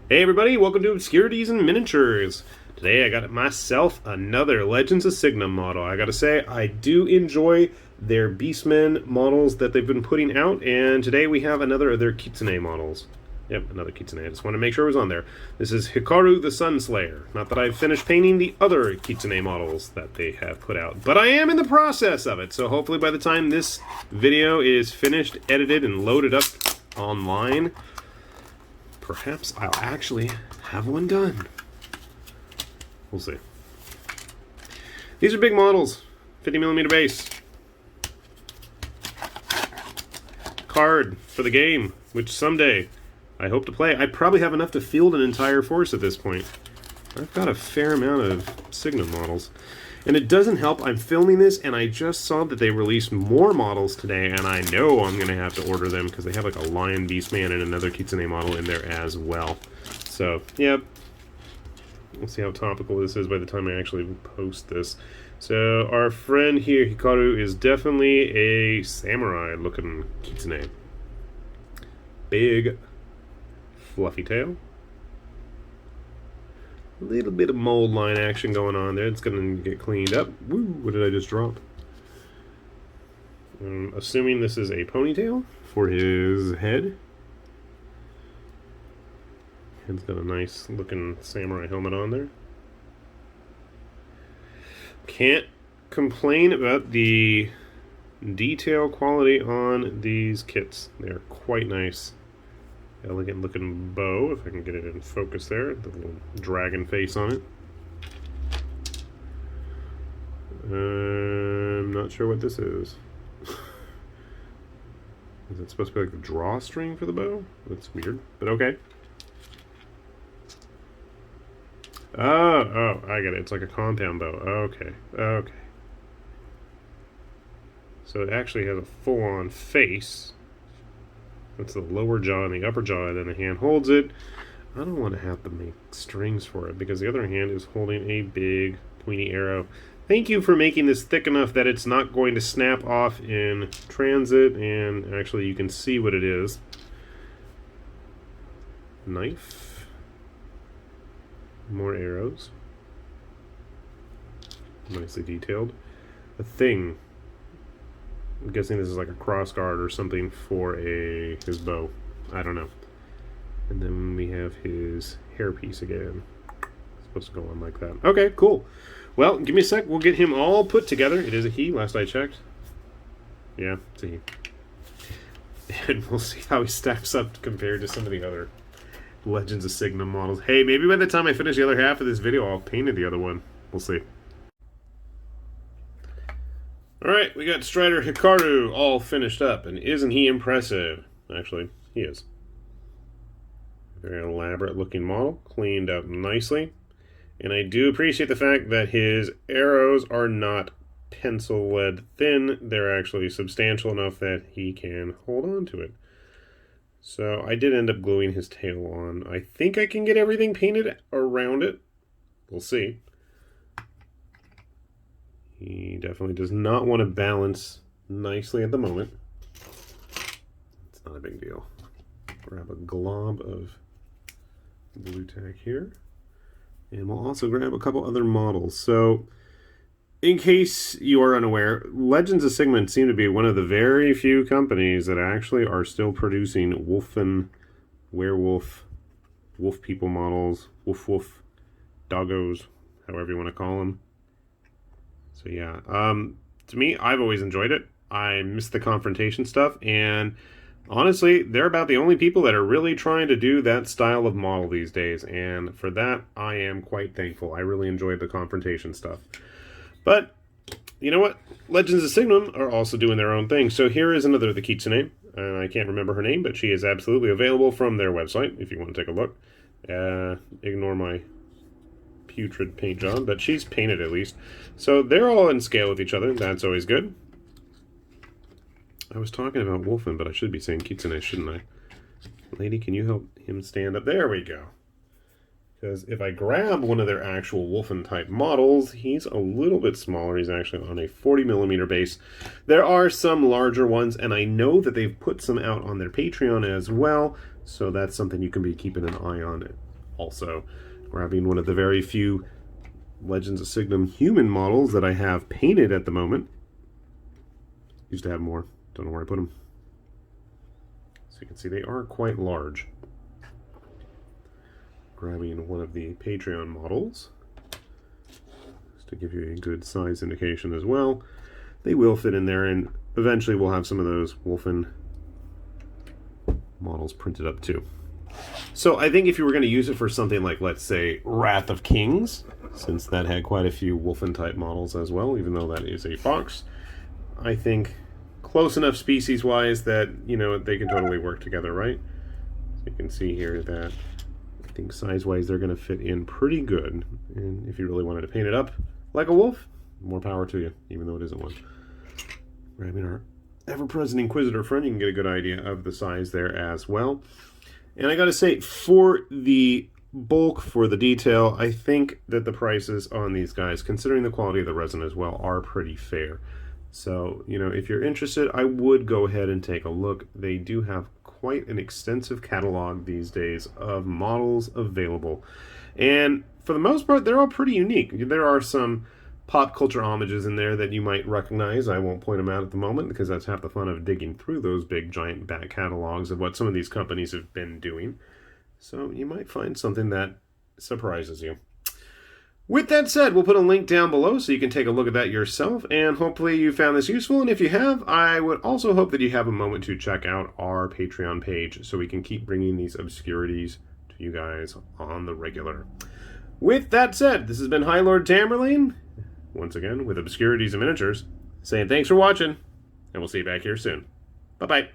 Hey everybody, welcome to Obscurities and Miniatures. Today I got myself another Legends of Signum model. I gotta say, I do enjoy their Beastmen models that they've been putting out, and today we have another of their Kitsune models. Yep, another Kitsune. I just want to make sure it was on there. This is Hikaru the Sunslayer. Not that I've finished painting the other Kitsune models that they have put out, but I am in the process of it, so hopefully by the time this video is finished, edited, and loaded up online, perhaps I'll actually have one done. We'll see. These are big models. 50mm base. Card for the game, which someday I hope to play. I probably have enough to field an entire force at this point. I've got a fair amount of Signum models. And it doesn't help, I'm filming this and I just saw that they released more models today, and I know I'm going to have to order them because they have like a Lion Beastman and another Kitsune model in there as well. So, yep. We'll see how topical this is by the time I actually post this. So, our friend here, Hikaru, is definitely a samurai-looking Kitsune. Big, fluffy tail. A little bit of mold line action going on there. It's going to get cleaned up. Woo, what did I just drop? Assuming this is a ponytail for his head. Head's got a nice looking samurai helmet on there. Can't complain about the detail quality on these kits. They're quite nice. Elegant looking bow, if I can get it in focus there. The little dragon face on it. I'm not sure what this is. Is it supposed to be like the drawstring for the bow? That's weird, but okay. Oh, I get it. It's like a compound bow. Okay. So it actually has a full-on face. That's the lower jaw and the upper jaw, and then the hand holds it. I don't want to have to make strings for it because the other hand is holding a big pointy arrow. Thank you for making this thick enough that it's not going to snap off in transit, and actually you can see what it is. Knife. More arrows. Nicely detailed. A thing. I'm guessing this is like a crossguard or something for his bow. I don't know. And then we have his hairpiece again. It's supposed to go on like that. Okay, cool. Well, give me a sec. We'll get him all put together. It is a he, last I checked. Yeah, it's a he. And we'll see how he stacks up compared to some of the other Legends of Signum models. Hey, maybe by the time I finish the other half of this video, I'll paint the other one. We'll see. Alright, we got Strider Hikaru all finished up, and isn't he impressive? Actually, he is. Very elaborate looking model, cleaned up nicely. And I do appreciate the fact that his arrows are not pencil lead thin. They're actually substantial enough that he can hold on to it. So I did end up gluing his tail on. I think I can get everything painted around it. We'll see. He definitely does not want to balance nicely at the moment. It's not a big deal. Grab a glob of blue tack here. And we'll also grab a couple other models. So, in case you are unaware, Legends of Signum seem to be one of the very few companies that actually are still producing Wolfen, werewolf, wolf people models, wolf, doggos, however you want to call them. So yeah, to me, I've always enjoyed it. I miss the confrontation stuff, and honestly, they're about the only people that are really trying to do that style of model these days, and for that, I am quite thankful. I really enjoyed the confrontation stuff. But, you know what? Legends of Signum are also doing their own thing. So here is another of the Kitsune. I can't remember her name, but she is absolutely available from their website, if you want to take a look. Ignore my putrid paint job, but she's painted at least. So they're all in scale with each other. That's always good. I was talking about Wolfen, but I should be saying Kitsune, shouldn't I? Lady, can you help him stand up? There we go. Because if I grab one of their actual Wolfen type models, he's a little bit smaller. He's actually on a 40mm base. There are some larger ones, and I know that they've put some out on their Patreon as well, so that's something you can be keeping an eye on Also, grabbing one of the very few Legends of Signum human models that I have painted at the moment. Used to have more. Don't know where I put them. So you can see they are quite large. Grabbing one of the Patreon models, just to give you a good size indication as well. They will fit in there, and eventually we'll have some of those Wolfen models printed up too. So I think if you were going to use it for something like, let's say, Wrath of Kings, since that had quite a few Wolfen type models as well, even though that is a box, I think close enough species wise that, you know, they can totally work together, right? So you can see here that I think size wise they're going to fit in pretty good. And if you really wanted to paint it up like a wolf, more power to you, even though it isn't one. Grabbing our ever-present Inquisitor friend, you can get a good idea of the size there as well. And I gotta say, for the bulk, for the detail, I think that the prices on these guys, considering the quality of the resin as well, are pretty fair. So, you know, if you're interested, I would go ahead and take a look. They do have quite an extensive catalog these days of models available. And for the most part, they're all pretty unique. There are some pop culture homages in there that you might recognize. I won't point them out at the moment because that's half the fun of digging through those big giant back catalogs of what some of these companies have been doing. So you might find something that surprises you. With that said, we'll put a link down below so you can take a look at that yourself, and hopefully you found this useful. And if you have, I would also hope that you have a moment to check out our Patreon page so we can keep bringing these obscurities to you guys on the regular. With that said, this has been High Lord Tamerlane, once again with Obscurities and Miniatures, saying thanks for watching, and we'll see you back here soon. Bye-bye.